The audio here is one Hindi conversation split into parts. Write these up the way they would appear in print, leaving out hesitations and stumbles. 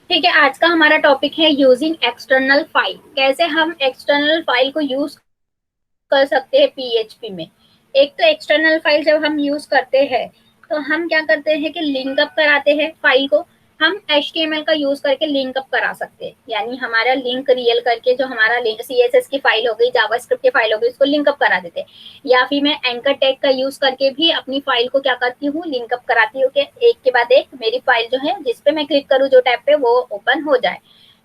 ठीक है, आज का हमारा टॉपिक है यूजिंग एक्सटर्नल फाइल। कैसे हम एक्सटर्नल फाइल को यूज कर सकते हैं पीएचपी में। एक तो एक्सटर्नल फाइल जब हम यूज करते हैं तो हम क्या करते हैं कि लिंक अप कराते हैं फाइल को। हम HTML का यूज करके लिंक अप करा सकते हैं, यानी हमारा लिंक रियल करके जो हमारा CSS की फाइल हो गई, जावास्क्रिप्ट की फाइल हो गई, उसको लिंक अप करा देते हैं। या फिर मैं एंकर टैग का यूज करके भी अपनी फाइल को क्या करती हूँ, लिंक अप कराती हूँ कि एक के बाद एक मेरी फाइल जो है जिसपे मैं क्लिक करूँ जो टैब पे वो ओपन हो जाए।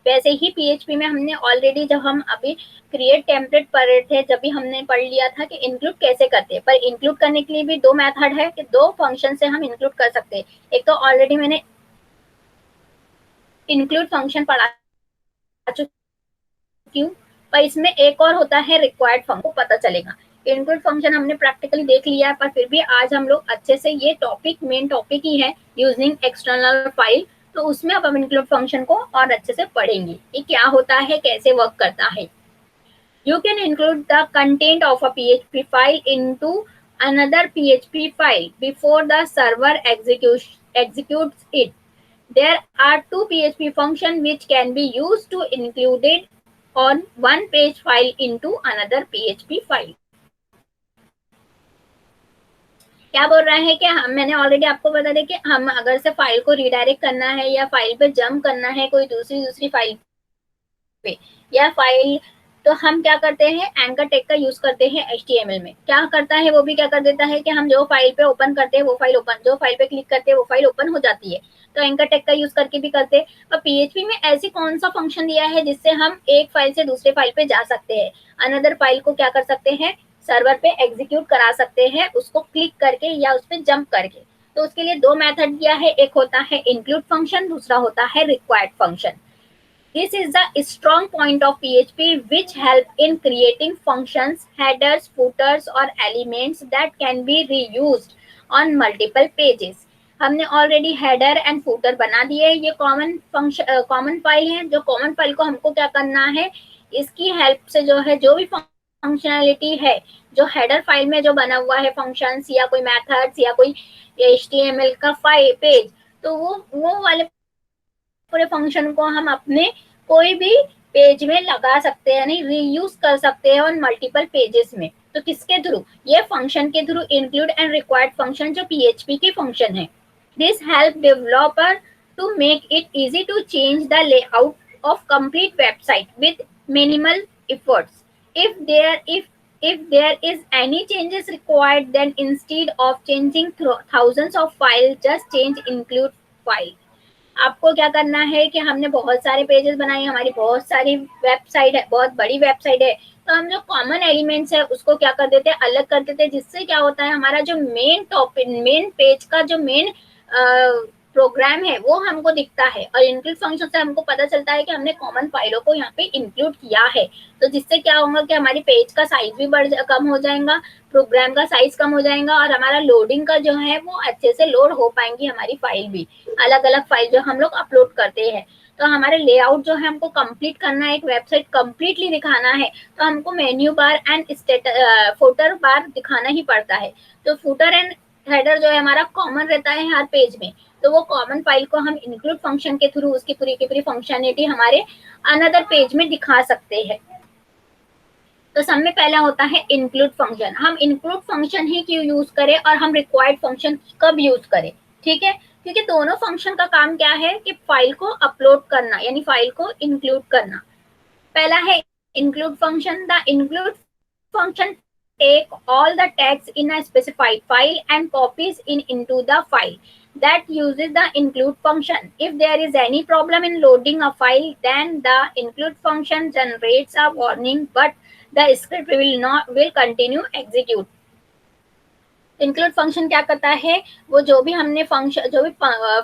वैसे ही पीएचपी में हमने ऑलरेडी, जब हम अभी क्रिएट टेम्पलेट पढ़ रहे थे, जब भी हमने पढ़ लिया था कि इंक्लूड कैसे करते हैं। पर इंक्लूड करने के लिए भी दो मेथड है कि दो फंक्शन से हम इंक्लूड कर सकते हैं। एक तो ऑलरेडी मैंने इंक्लूड फंक्शन पढ़ा चुकी हूँ, पर इसमें एक और होता है रिक्वायर्ड फंक्शन, को पता चलेगा। इंक्लूड फंक्शन हमने प्रैक्टिकली देख लिया, पर फिर भी आज हम लोग अच्छे से, ये टॉपिक मेन टॉपिक ही है यूजिंग एक्सटर्नल फाइल, तो उसमें अब हम इंक्लूड फंक्शन को और अच्छे से पढ़ेंगे कि क्या होता है, कैसे वर्क करता है। You can include the content of a PHP file into another PHP file before the server executes it. There are two PHP functions which can be used to include it on one page file into another PHP file. क्या बोल रहा है कि मैंने ऑलरेडी आपको बता दें कि हम अगर से फाइल को रिडायरेक्ट करना है या फाइल पे जंप करना है कोई दूसरी फाइल पे, या फाइल, तो हम क्या करते हैं, एंकर टैग का यूज करते हैं। HTML में क्या करता है, वो भी क्या कर देता है कि हम जो फाइल पे ओपन करते हैं वो फाइल ओपन, जो फाइल पे क्लिक करते हैं वो फाइल ओपन हो जाती है। तो एंकर टैग का यूज करके भी करते हैं। और पीएचपी में ऐसी कौन सा फंक्शन दिया है जिससे हम एक फाइल से दूसरे फाइल पे जा सकते हैं, अनदर फाइल को क्या कर सकते हैं, सर्वर पे एग्जीक्यूट करा सकते हैं, उसको क्लिक करके या उस पर जंप करके। तो उसके लिए दो मेथड दिया है, एक होता है इंक्लूड फंक्शन, दूसरा होता है required function. This is the strong point of PHP, which help in creating functions, headers, footers or elements that can be reused on multiple pages. हमने ऑलरेडी हेडर एंड फूटर बना दिए। ये कॉमन फंक्शन, कॉमन फाइल है। जो कॉमन फाइल को हमको क्या करना है, इसकी हेल्प से जो है, जो भी फंक्शनैलिटी है जो हेडर फाइल में जो बना हुआ है, फंक्शंस या कोई मेथड्स या कोई HTML का फाइल पेज, तो वो वाले पूरे फंक्शन को हम अपने कोई भी पेज में लगा सकते हैं, यानी रीयूज कर सकते हैं ऑन मल्टीपल पेजेस में। तो किसके थ्रू, ये फंक्शन के through, include and required function जो पीएचपी की फंक्शन है। This help developer to make it easy to change the layout of complete website with minimal efforts. if there is any changes required, then instead of changing thousands of files, just change include file। आपको क्या करना है कि हमने बहुत सारे पेजेस बनाए, हमारी बहुत सारी वेबसाइट है, बहुत बड़ी वेबसाइट है, तो हम जो कॉमन एलिमेंट्स है उसको क्या कर देते हैं, अलग कर देते हैं। जिससे क्या होता है, हमारा जो मेन टॉपिक, मेन पेज का जो मेन प्रोग्राम है वो हमको दिखता है। और इंक्लूड फंक्शन से हमको पता चलता है कि हमने कॉमन फाइलों को यहाँ पे इंक्लूड किया है। तो जिससे क्या होगा कि हमारी पेज का साइज भी कम हो जाएगा, प्रोग्राम का साइज कम हो जाएगा, और हमारा लोडिंग का जो है वो अच्छे से लोड हो पाएंगी हमारी फाइल भी, अलग अलग फाइल जो हम लोग अपलोड करते हैं। तो हमारे लेआउट जो है, हमको कंप्लीट करना है, एक वेबसाइट कंप्लीटली दिखाना है, तो हमको मेन्यू बार एंड फुटर बार दिखाना ही पड़ता है। तो फुटर एंड हेडर जो है हमारा कॉमन रहता है हर पेज में, तो वो कॉमन फाइल को हम इंक्लूड फंक्शन के थ्रू उसकी पूरी की पूरी फंक्शनलिटी हमारे अनदर पेज में दिखा सकते हैं। तो सब में पहला होता है इंक्लूड फंक्शन। हम इंक्लूड फंक्शन ही क्यों यूज करें और हम रिक्वायर्ड फंक्शन कब यूज करें, ठीक है। क्योंकि दोनों फंक्शन का काम क्या है कि फाइल को अपलोड करना, यानी फाइल को इंक्लूड करना। पहला है include function। The include function take all the text in a specified file and copies into the file that uses the include function. If there is any problem in loading a file, then the include function generates a warning, but the script will continue execute। Include function क्या करता है, वो जो भी हमने फंक्शन, जो भी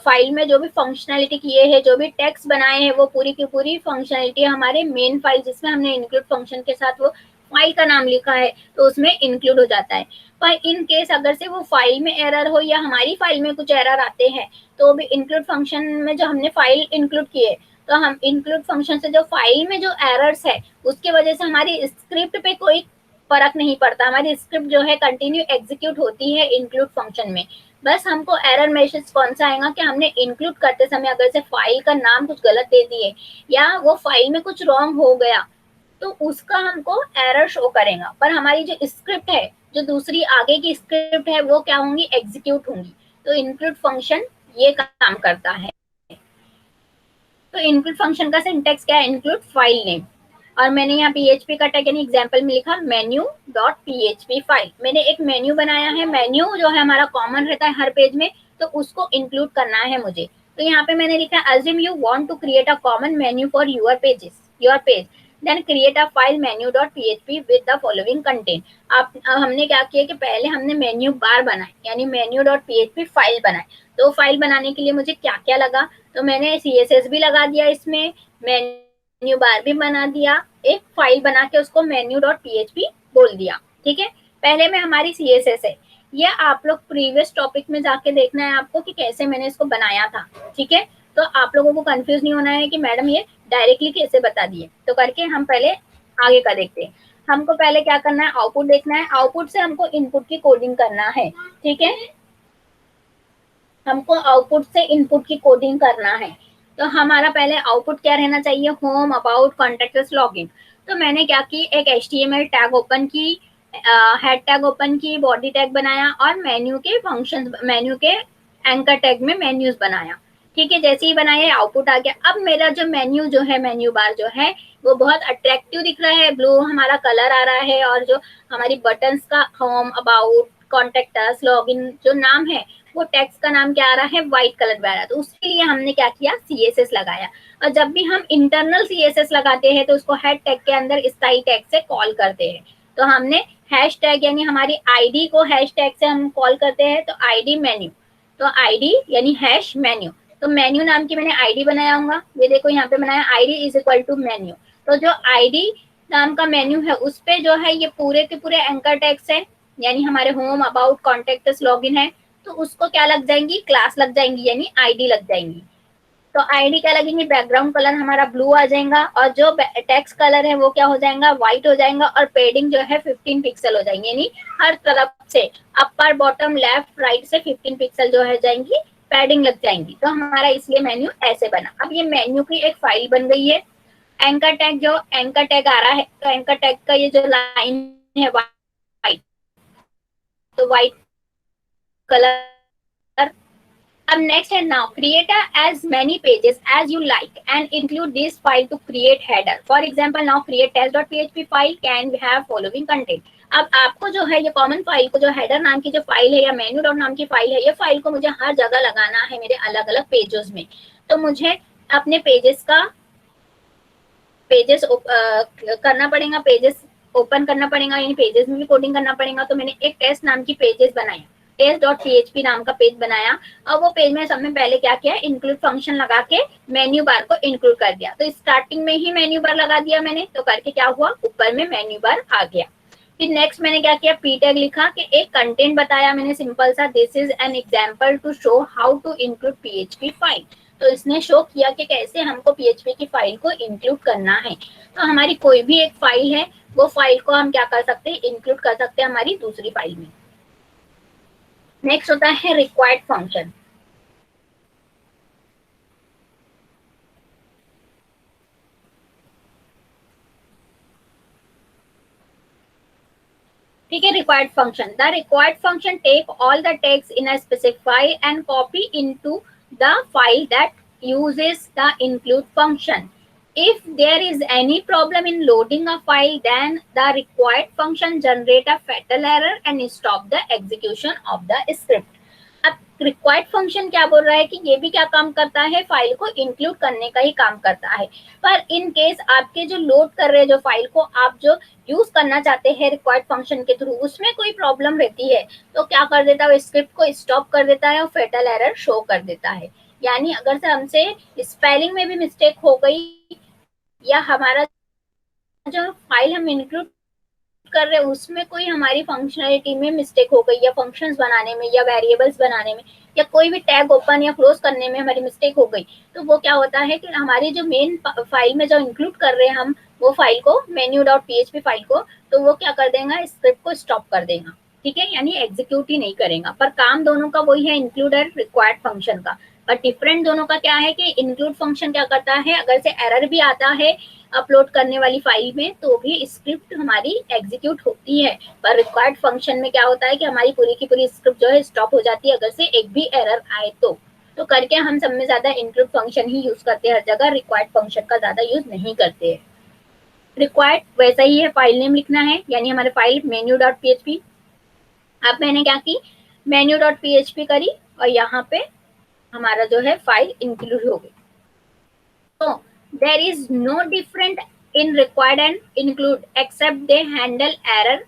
फाइल में जो भी फंक्शनैलिटी किए हैं, जो भी टेक्स्ट बनाए हैं, वो पूरी की पूरी फंक्शनैलिटी हमारे मेन फाइल जिसमें हमने इंक्लूड फंक्शन के साथ वो फाइल का नाम लिखा है तो उसमें इंक्लूड हो जाता है। पर इन केस अगर से वो फाइल में एरर हो या हमारी फाइल में कुछ एरर आते हैं, तो भी इंक्लूड फंक्शन में जो हमने फाइल इंक्लूड किए, तो हम इंक्लूड फंक्शन से जो फाइल में जो एरर्स है उसकी वजह से हमारी स्क्रिप्ट पे कोई फर्क नहीं पड़ता, हमारी स्क्रिप्ट जो है कंटिन्यू एग्जीक्यूट होती है इंक्लूड फंक्शन में। बस हमको एरर मैसेज कौन सा आएगा कि हमने इंक्लूड करते समय अगर से फाइल का नाम कुछ गलत दे दिए या वो फाइल में कुछ रॉन्ग हो गया तो उसका हमको एरर शो करेगा, पर हमारी जो स्क्रिप्ट है, जो दूसरी आगे की स्क्रिप्ट है, वो क्या होंगी, एग्जीक्यूट होंगी। तो इंक्लूड फंक्शन ये काम करता है। तो इंक्लूड फंक्शन का सिंटेक्स क्या है, इंक्लूड फाइल नेम, और मैंने यहाँ पीएचपी का टैग यानी एग्जाम्पल में लिखा मेन्यू डॉट पीएचपी फाइल। मैंने एक मेन्यू बनाया है, मेन्यू जो है हमारा कॉमन रहता है हर पेज में, तो उसको इंक्लूड करना है मुझे। तो यहाँ पे मैंने लिखा assume you want to create a common menu for your page then create a file menu dot PHP with the following content. आप हमने क्या किया कि पहले हमने मेन्यू बार बनाए यानी मेन्यू डॉट पीएचपी फाइल बनाए। तो फाइल बनाने के लिए मुझे क्या क्या लगा, तो मैंने सीएसएस भी लगा दिया इसमें, मेन्यू बार भी बना दिया, एक फाइल बना के उसको मेन्यू डॉट पीएचपी बोल दिया। ठीक है, पहले में हमारी सीएसएस है, ये आप लोग प्रीवियस टॉपिक में जाके देखना है आपको कि कैसे मैंने इसको बनाया था। ठीक है, तो आप लोगों को कंफ्यूज नहीं होना है कि मैडम ये डायरेक्टली कैसे बता दिए, तो करके हम पहले आगे का देखते हैं। हमको पहले क्या करना है, आउटपुट देखना है, आउटपुट से हमको इनपुट की कोडिंग करना है। ठीक है, हमको आउटपुट से इनपुट की कोडिंग करना है। तो हमारा पहले आउटपुट क्या रहना चाहिए, होम, अबाउट, कॉन्टेक्ट, लॉगिन। तो मैंने क्या की, एक एचटीएमएल टैग ओपन की, हेड टैग ओपन की, बॉडी टैग बनाया और मेन्यू के फंक्शन, मेन्यू के एंकर टैग में मेन्यूज बनाया। ठीक है, जैसे ही बनाया आउटपुट आ गया। अब मेरा जो मेन्यू जो है, मेन्यू बार जो है वो बहुत अट्रैक्टिव दिख रहा है, ब्लू हमारा कलर आ रहा है, और जो हमारी बटन्स का होम, अबाउट, कॉन्टेक्ट, लॉगिन जो नाम है वो टेक्स्ट का नाम क्या आ रहा है, व्हाइट कलर में आ रहा है। तो उसके लिए हमने क्या किया, सीएसएस लगाया। और जब भी हम इंटरनल सीएसएस लगाते हैं तो उसको हेड टैग के अंदर स्थायी टैग से कॉल करते हैं। तो हमने हैश टैग यानी हमारी आईडी को हैश टैग से हम कॉल करते हैं, तो आईडी मेन्यू, तो आईडी यानी हैश मेन्यू। तो मेन्यू नाम की मैंने आईडी बनाया होगा, ये देखो यहाँ पे बनाया ID is equal to menu. तो जो आईडी नाम का मेन्यू है उस पे जो है ये पूरे के पूरे एंकर टैग्स है, यानी हमारे होम, अबाउट, कॉन्टेक्ट, लॉगिन है, तो उसको क्या लग जाएंगी, क्लास लग जाएंगी यानी आईडी लग जाएंगी। तो आईडी क्या लगेंगी, बैकग्राउंड कलर हमारा ब्लू आ जाएगा, और जो टेक्स्ट कलर है वो क्या हो जाएगा, व्हाइट हो जाएगा, और पेडिंग जो है 15 पिक्सल हो जाएंगे, यानी हर तरफ से अपर, बॉटम, लेफ्ट, राइट से 15 पिक्सल जो है जाएंगी, पैडिंग लग जाएंगी। तो हमारा इसलिए मेन्यू ऐसे बना। अब ये मेन्यू की एक फाइल बन गई है। एंकर टैग, जो एंकर टैग आ रहा है, तो एंकर टैग का ये जो लाइन है व्हाइट, तो व्हाइट कलर। अब नेक्स्ट है, now create as many pages as you like and include this file to create header. For example, now create test.php file can have following content. अब आपको जो है ये कॉमन फाइल को, जो हेडर नाम की जो फाइल है या मेन्यू डॉट नाम की फाइल है, ये फाइल को मुझे हर जगह लगाना है मेरे अलग अलग पेजेस में। तो मुझे अपने पेजेस करना पड़ेगा, पेजेस ओपन करना पड़ेगा, यानी पेजेस में भी कोडिंग करना पड़ेगा। तो मैंने एक टेस्ट नाम की पेजेस बनाया, टेस्ट.php नाम का पेज बनाया, और वो पेज में सबसे पहले क्या किया, इंक्लूड फंक्शन लगा के मेन्यू बार को इंक्लूड कर दिया। तो स्टार्टिंग में ही मेन्यू बार लगा दिया मैंने, तो करके क्या हुआ, ऊपर में मेन्यू बार आ गया। फिर नेक्स्ट मैंने क्या किया, पी टैग लिखा कि एक कंटेंट बताया मैंने सिंपल सा, this is an example to show how to include PHP file. तो इसने शो किया कि कैसे हमको पीएचपी की फाइल को इंक्लूड करना है। तो हमारी कोई भी एक फाइल है, वो फाइल को हम क्या कर सकते हैं, इंक्लूड कर सकते हैं हमारी दूसरी फाइल में। नेक्स्ट होता है रिक्वायर्ड फंक्शन। ठीक है, required function, the required function take all the text in a specify and copy into the file that uses the include function. If there is any problem in loading a file, then the required function generate a fatal error and stop the execution of the script. अब रिक्वायर्ड फंक्शन क्या बोल रहा है कि ये भी क्या काम करता है, फाइल को इंक्लूड करने का ही काम करता है। पर इन केस आपके जो लोड कर रहे हैं, जो फाइल को आप जो यूज करना चाहते हैं रिक्वायर्ड फंक्शन के थ्रू, उसमें कोई प्रॉब्लम रहती है तो क्या कर देता है, स्क्रिप्ट को स्टॉप कर देता है और फेटल एरर शो कर देता है। यानी अगर से हमसे स्पेलिंग में भी मिस्टेक हो गई, या हमारा जो फाइल हम इंक्लूड कर रहे हैं उसमें कोई हमारी फंक्शनलिटी में मिस्टेक हो गई, या फंक्शंस बनाने में, या वेरिएबल्स बनाने में, या कोई भी टैग ओपन या क्लोज करने में हमारी मिस्टेक हो गई, तो वो क्या होता है कि हमारी जो मेन फाइल में जो इंक्लूड कर रहे हैं हम वो फाइल को menu.php फाइल को, तो वो क्या कर देगा, स्क्रिप्ट को स्टॉप कर देगा, ठीक है, यानी एग्जीक्यूट ही नहीं करेगा। पर काम दोनों का वही है, इंक्लूड और रिक्वायर्ड फंक्शन का। पर डिफरेंट दोनों का क्या है कि इंक्लूड फंक्शन क्या करता है, अगर से एरर भी आता है अपलोड करने वाली फाइल में तो भी स्क्रिप्ट हमारी एग्जीक्यूट होती है। पर रिक्वायर्ड फंक्शन में क्या होता है कि हमारी पूरी की पूरी स्क्रिप्ट जो है स्टॉप हो जाती है अगर से एक भी एरर आए तो करके हम सब में ज्यादा इंक्लूड फंक्शन ही यूज करते हैं हर जगह, रिक्वायर्ड फंक्शन का ज्यादा यूज नहीं करते हैं। रिक्वायर्ड वैसा ही है, फाइल नेम लिखना है, यानी हमारे फाइल menu.php। अब मैंने क्या की, menu.php करी और यहाँ पे हमारा जो है फाइल इंक्लूड हो गई। तो there is no different in required and include except they handle error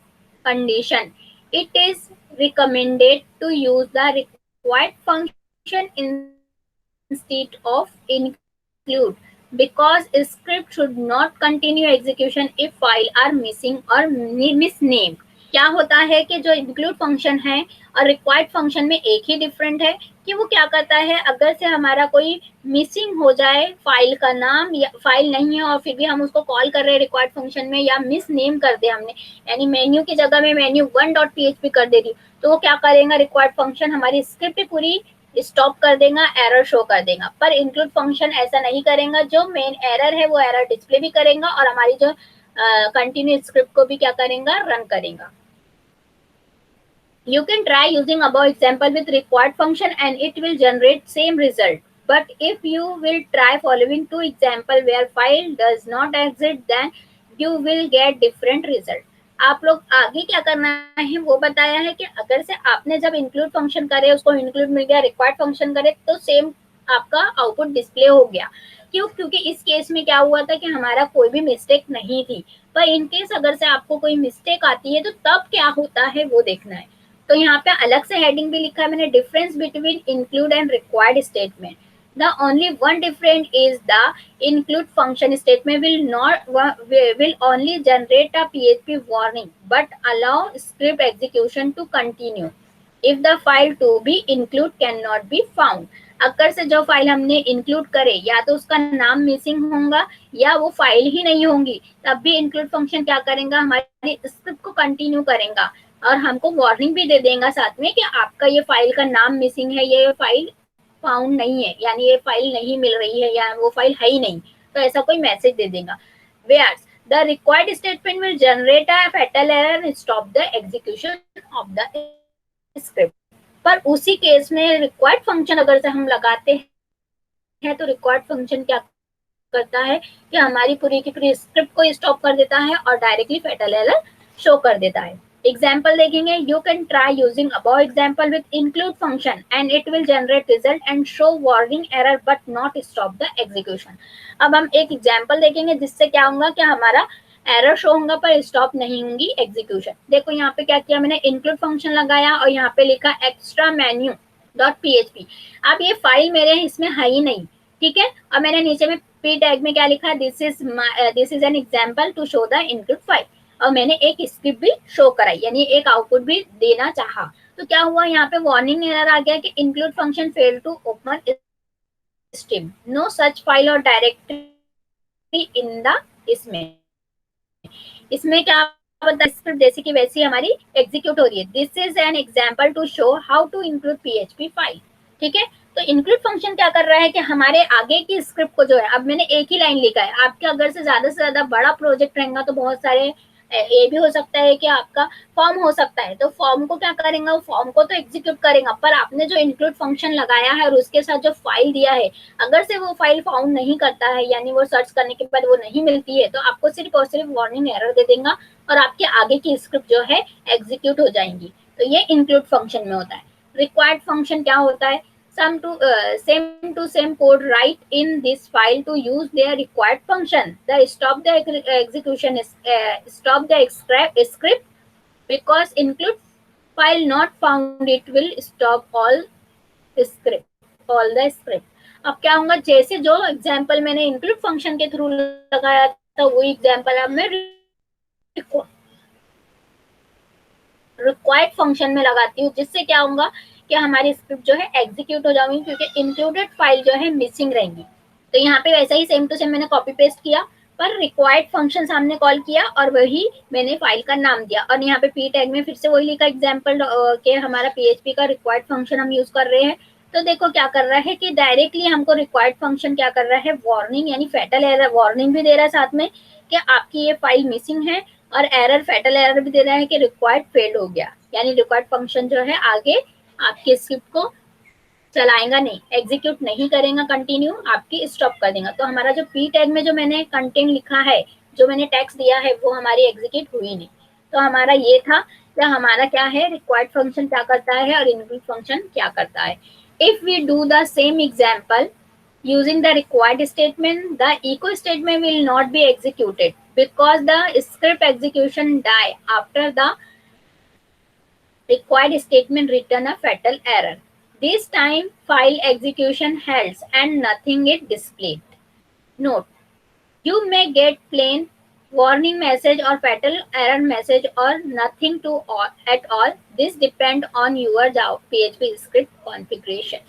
condition. It is recommended to use the required function instead of include because script should not continue execution if file are missing or misnamed. क्या होता है कि जो इंक्लूड फंक्शन है और रिक्वायर्ड फंक्शन में एक ही डिफरेंट है कि वो क्या करता है, अगर से हमारा कोई मिसिंग हो जाए फाइल का नाम या फाइल नहीं है और फिर भी हम उसको कॉल कर रहे हैं रिक्वायर्ड फंक्शन में, या मिस नेम कर दे हमने, यानी मेन्यू की जगह में menu1.php कर दे रही, तो वो क्या करेगा, रिक्वायर्ड फंक्शन हमारी स्क्रिप्ट पूरी स्टॉप कर देगा, एरर शो कर देगा। पर इंक्लूड फंक्शन ऐसा नहीं करेगा, जो मेन एरर है वो एरर डिस्प्ले भी करेगा और हमारी जो कंटिन्यू स्क्रिप्ट को भी क्या करेगा, रन करेगा। You can try using above example with required function and it will generate same result. But if you will try following two example where file does not exist, then you will get different result. आप लोग आगे क्या करना है वो बताया है कि अगर से आपने जब इंक्लूड फंक्शन करे, उसको इंक्लूड मिल गया, रिक्वायर्ड फंक्शन करे तो सेम आपका आउटपुट डिस्प्ले हो गया। क्यों? क्योंकि इस केस में क्या हुआ था कि हमारा कोई भी मिस्टेक नहीं थी। पर इन केस अगर से आपको कोई मिस्टेक आती है तो तब क्या होता है वो देखना है। तो यहाँ पे अलग से हेडिंग भी लिखा है मैंने, difference between include and required statement. The only one difference is the include function statement will only generate a PHP warning but allow script execution to continue if the file to be include cannot be found. अगर से जो फाइल हमने इंक्लूड करे या तो उसका नाम मिसिंग होगा या वो फाइल ही नहीं होंगी, तब भी इंक्लूड फंक्शन क्या करेगा, हमारी स्क्रिप्ट को कंटिन्यू करेगा और हमको वार्निंग भी दे देगा साथ में कि आपका ये फाइल का नाम मिसिंग है, ये फाइल फाउंड नहीं है, यानी ये फाइल नहीं मिल रही है या वो फाइल है ही नहीं, तो ऐसा कोई मैसेज दे देगा। Whereas the required statement will generate a fatal error and stop the execution of the script. पर उसी केस में रिक्वायर्ड फंक्शन अगर से हम लगाते हैं तो रिक्वायर्ड फंक्शन क्या करता है कि हमारी पूरी की पूरी स्क्रिप्ट को स्टॉप कर देता है और डायरेक्टली फेटल एरर शो कर देता है। एग्जाम्पल देखेंगे, you can try using above example with include function and it will generate result and show warning error but not stop the execution. अब हम एक एग्जाम्पल देखेंगे जिससे क्या होगा कि हमारा एरर शो होगा पर स्टॉप नहीं होंगी एग्जीक्यूशन। देखो यहाँ पे क्या किया मैंने, इंक्लूड फंक्शन लगाया और यहाँ पे लिखा एक्स्ट्रा मेन्यू डॉट php। अब ये फाइल मेरे इसमें है ही नहीं, ठीक है, और मैंने नीचे में पी टैग में क्या लिखा, this is an example to show the include file, और मैंने एक स्क्रिप्ट भी शो कराई यानी एक आउटपुट भी देना चाहा। तो क्या हुआ, यहाँ पे वार्निंग एरर आ गया कि include function fail to open stream, no such file और डायरेक्टरी इन द इसमें क्या बता, स्क्रिप्ट जैसी की वैसी हमारी एग्जीक्यूट हो रही है। This is an example to show how to include php file, ठीक है। तो इंक्लूड फंक्शन क्या कर रहा है कि हमारे आगे की स्क्रिप्ट को जो है, अब मैंने एक ही लाइन लिखा है, आपके अगर से ज्यादा बड़ा प्रोजेक्ट रहेगा तो बहुत सारे ये भी हो सकता है कि आपका फॉर्म हो सकता है, तो फॉर्म को क्या करेगा, वो फॉर्म को तो एग्जीक्यूट करेगा, पर आपने जो इंक्लूड फंक्शन लगाया है और उसके साथ जो फाइल दिया है, अगर से वो फाइल फाउंड नहीं करता है यानी वो सर्च करने के बाद वो नहीं मिलती है, तो आपको सिर्फ और सिर्फ वार्निंग एरर दे देगा और आपके आगे की स्क्रिप्ट जो है एग्जीक्यूट हो जाएंगी। तो ये इंक्लूड फंक्शन में होता है। रिक्वायर्ड फंक्शन क्या होता है, same to same code write in this file to use their required function. The stop the execution is stop the script because include file not found, it will stop all the script। अब क्या होगा, जैसे जो एग्जाम्पल मैंने इंक्लूड फंक्शन के थ्रू लगाया था वो एग्जाम्पल अब मैं रिक्वायर्ड फंक्शन में लगाती हूँ, जिससे क्या होगा कि हमारी स्क्रिप्ट जो है एग्जीक्यूट हो जाएगी क्योंकि इंक्लूडेड फाइल जो है मिसिंग रहेंगी। तो यहाँ पे वैसा ही सेम टू सेम मैंने कॉपी पेस्ट किया, पर रिक्वायर्ड फंक्शन सामने कॉल किया और वही मैंने फाइल का नाम दिया, और यहाँ पे पी टैग में फिर से वही लिखा एग्जाम्पल के हमारा पीएचपी का रिक्वायर्ड फंक्शन हम यूज कर रहे हैं। तो देखो क्या कर रहा है कि डायरेक्टली हमको रिक्वायर्ड फंक्शन क्या कर रहा है, वार्निंग यानी फैटल एरर वार्निंग भी दे रहा है साथ में कि आपकी ये फाइल मिसिंग है, और एरर फैटल एरर भी दे रहा है कि रिक्वायर्ड फेल्ड हो गया, यानी रिक्वायर्ड फंक्शन जो है आगे आपके स्क्रिप्ट को चलाएगा नहीं, एग्जीक्यूट नहीं करेगा, कंटिन्यू आपकी स्टॉप कर देगा। तो हमारा जो पी टैग में जो मैंने कंटेंट लिखा है, जो मैंने टेक्स्ट दिया है, वो हमारी एग्जीक्यूट हुई नहीं। तो हमारा ये था कि हमारा क्या है, रिक्वायर्ड फंक्शन क्या करता है और इंक्लूड फंक्शन क्या करता है। If we do the same example using the required statement, the echo statement will not be executed because the script execution die after the required statement return a fatal error. This time file execution halts and nothing is displayed. Note: you may get plain warning message or fatal error message or nothing to all, at all. This depend on your PHP script configuration.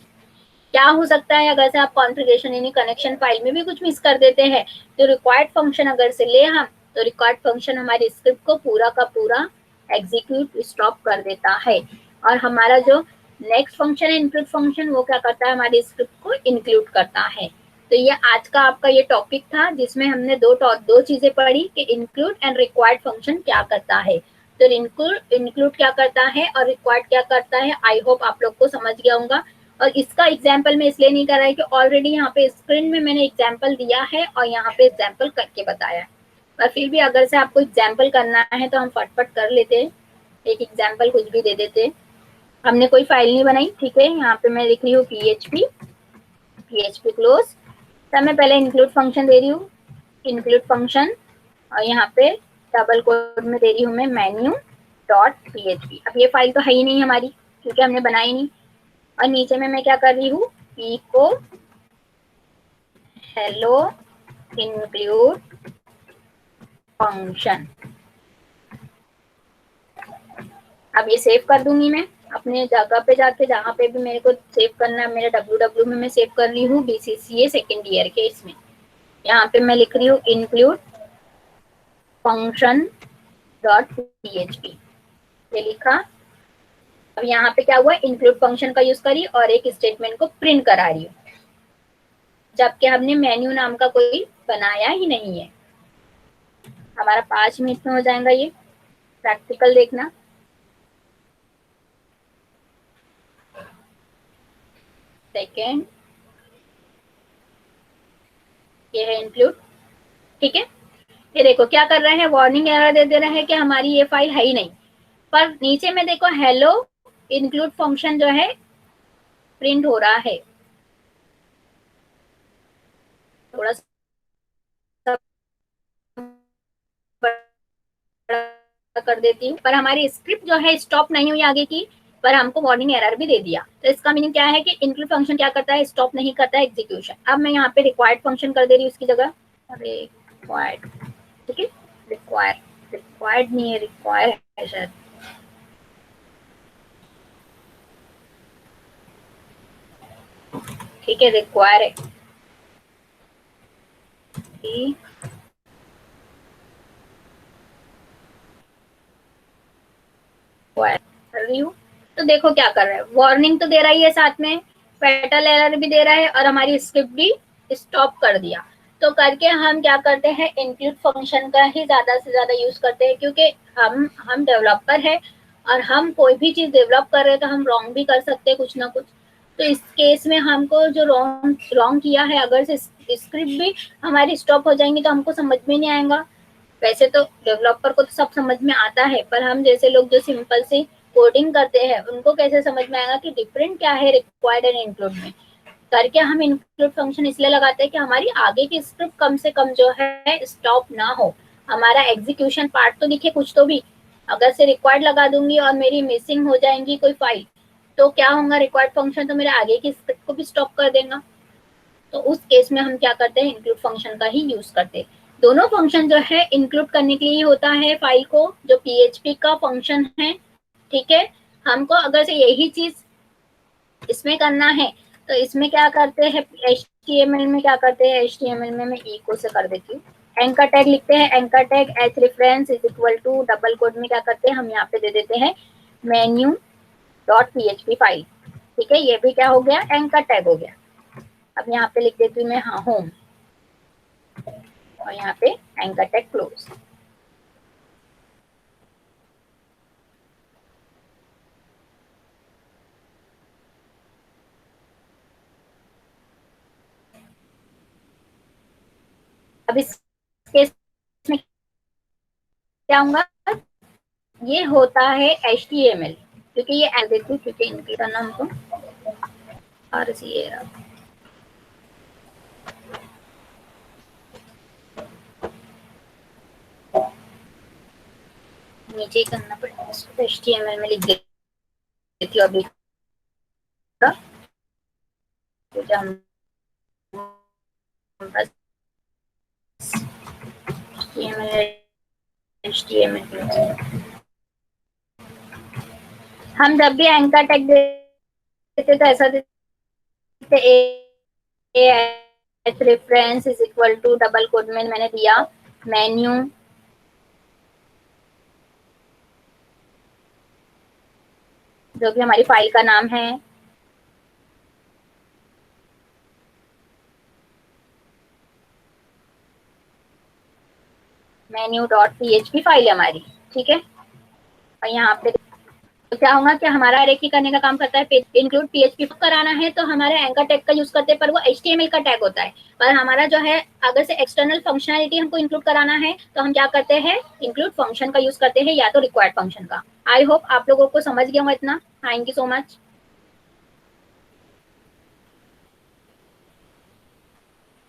क्या हो सकता है अगर से आप कॉन्फ़िगरेशन यानी कनेक्शन फाइल में भी कुछ मिस कर देते हैं, तो रिक्वायर्ड फंक्शन अगर से ले हम, तो रिक्वायर्ड फंक्शन हमारे स्क्रिप्ट को पूरा का पूरा एग्जीक्यूट स्टॉप कर देता है, और हमारा जो नेक्स्ट फंक्शन है इंक्लूड फंक्शन, वो क्या करता है, हमारे स्क्रिप्ट को इंक्लूड करता है। तो ये आज का आपका ये टॉपिक था जिसमें हमने दो चीजें पढ़ी कि इंक्लूड एंड रिक्वायर्ड फंक्शन क्या करता है। तो इंक्लूड क्या करता है और रिक्वायर्ड क्या करता है, आई होप आप लोग को समझ गया होगा। और इसका एग्जाम्पल मैं इसलिए नहीं कर रहा है कि ऑलरेडी यहाँ पे स्क्रीन में मैंने एग्जाम्पल दिया है और यहाँ पे एग्जाम्पल करके बताया है, पर फिर भी अगर से आपको एग्जाम्पल करना है तो हम फटफट कर लेते हैं, एक एग्जाम्पल कुछ भी दे देते हैं। हमने कोई फाइल नहीं बनाई, ठीक है, यहाँ पे मैं लिख रही हूँ पीएचपी क्लोज, तब मैं पहले इंक्लूड फंक्शन दे रही हूँ, इंक्लूड फंक्शन, और यहाँ पे डबल कोड में दे रही हूँ मैं मेन्यू डॉट पीएचपी। अब ये फाइल तो है ही नहीं हमारी क्योंकि हमने बनाई नहीं, और नीचे में मैं क्या कर रही हूँ, इको हेलो इंक्लूड फंक्शन। अब ये सेव कर दूंगी मैं अपने जगह पे जाके, जहाँ पे भी मेरे को सेव करना है, मेरे ww में मैं सेव कर रही हूँ BCCA सेकेंड ईयर के इसमें। यहाँ पे मैं लिख रही हूँ इंक्लूड फंक्शन डॉट पीएचपी, ये लिखा। अब यहाँ पे क्या हुआ, इंक्लूड फंक्शन का यूज करी और एक स्टेटमेंट को प्रिंट करा रही हूँ, जबकि हमने मेन्यू नाम का कोई बनाया ही नहीं है। हमारा 5 मिनट में हो जाएगा ये प्रैक्टिकल, देखना। सेकेंड, ये है इंक्लूड, ठीक है। ये देखो क्या कर रहा है, वार्निंग एरर दे रहा है कि हमारी ये फाइल है ही नहीं, पर नीचे में देखो हेलो इंक्लूड फंक्शन जो है प्रिंट हो रहा है। थोड़ा सा कर देती हूँ, पर हमारी स्क्रिप्ट जो है स्टॉप नहीं हुई आगे की, पर हमको वार्निंग एरर भी दे दिया। तो इसका मीनिंग क्या है कि इंक्लूड फंक्शन क्या करता है, स्टॉप नहीं करता है एग्जीक्यूशन। अब मैं यहाँ पे रिक्वायर्ड फंक्शन कर दे रही हूँ उसकी जगह, रिक्वायर्ड, ठीक है, रिक्वायर्ड नहीं है, रिक्वायर है शायद, ठीक है, रिक्वायर है, कर रही हूँ। तो देखो क्या कर रहा है, वार्निंग तो दे रही है, साथ में फैटल एरर भी दे रहा है, और हमारी स्क्रिप्ट भी स्टॉप कर दिया। तो करके हम क्या करते हैं, इंक्लूड फंक्शन का ही ज्यादा से ज्यादा यूज करते हैं, क्योंकि हम डेवलपर है और हम कोई भी चीज डेवलप कर रहे हैं तो हम रॉन्ग भी कर सकते हैं कुछ ना कुछ। तो इस केस में हमको जो रॉन्ग किया है, अगर से स्क्रिप्ट भी हमारी स्टॉप हो जाएंगी तो हमको समझ में नहीं आएगा। वैसे तो डेवलपर को तो सब समझ में आता है, पर हम जैसे लोग जो सिंपल से कोडिंग करते हैं उनको कैसे समझ में आएगा कि डिफरेंट क्या है रिक्वायर्ड एंड इंक्लूड में। करके हम इंक्लूड फंक्शन इसलिए लगाते हैं कि हमारी आगे की स्क्रिप्ट कम से कम जो है स्टॉप ना हो, हमारा एग्जीक्यूशन पार्ट तो दिखे कुछ तो भी। अगर से रिक्वायर्ड लगा दूंगी और मेरी मिसिंग हो जाएंगी कोई फाइल, तो क्या होगा, रिक्वायर्ड फंक्शन तो मेरे आगे की स्क्रिप्ट को भी स्टॉप कर देगा। तो उस केस में हम क्या करते हैं, इंक्लूड फंक्शन का ही यूज करते हैं। दोनों फंक्शन जो है इंक्लूड करने के लिए होता है फाइल को, जो पीएचपी का फंक्शन है, ठीक है। हमको अगर से यही चीज इसमें करना है तो इसमें क्या करते हैं, HTML में क्या करते हैं, HTML में मैं इको से कर देती हूँ एंकर टैग लिखते हैं, anchor tag H reference is equal to double code में क्या करते हैं हम यहाँ पे दे देते हैं मेन्यू डॉट पीएचपी फाइल। ठीक है, ये भी क्या हो गया, एंकर टैग हो गया। अब यहाँ पे लिख देती हूँ मैं हाँ होम, और यहाँ पे एंकर टैग क्लोज। अब इस केस में क्या होगा, ये होता है HTML, क्योंकि ये एड देती हूँ क्योंकि इनके करना हमको और ये नीचे ही करना पड़ेगा इसको, तो HTML में लिख देती हूँ अभी का, तो जो हम HTML हम जब भी एंकर टैग देते तो ऐसा देते H reference is equal to double code में मैंने दिया मेन्यू जो भी हमारी फाइल का नाम है, मेन्यू डॉट पीएचपी फाइल है हमारी। ठीक है, और यहाँ पे तो क्या होगा कि हमारा अरे की करने का काम करता है, इंक्लूड पीएचपी कराना है तो हमारे एंकर टैग का यूज करते हैं, पर वो एचटीएमएल का टैग होता है। पर हमारा जो है अगर से एक्सटर्नल फंक्शनैलिटी हमको इंक्लूड कराना है तो हम क्या करते हैं, इंक्लूड फंक्शन का यूज करते हैं या तो रिक्वायर्ड फंक्शन का। आई होप आप लोगों को समझ गया होगा इतना। Thank you so much.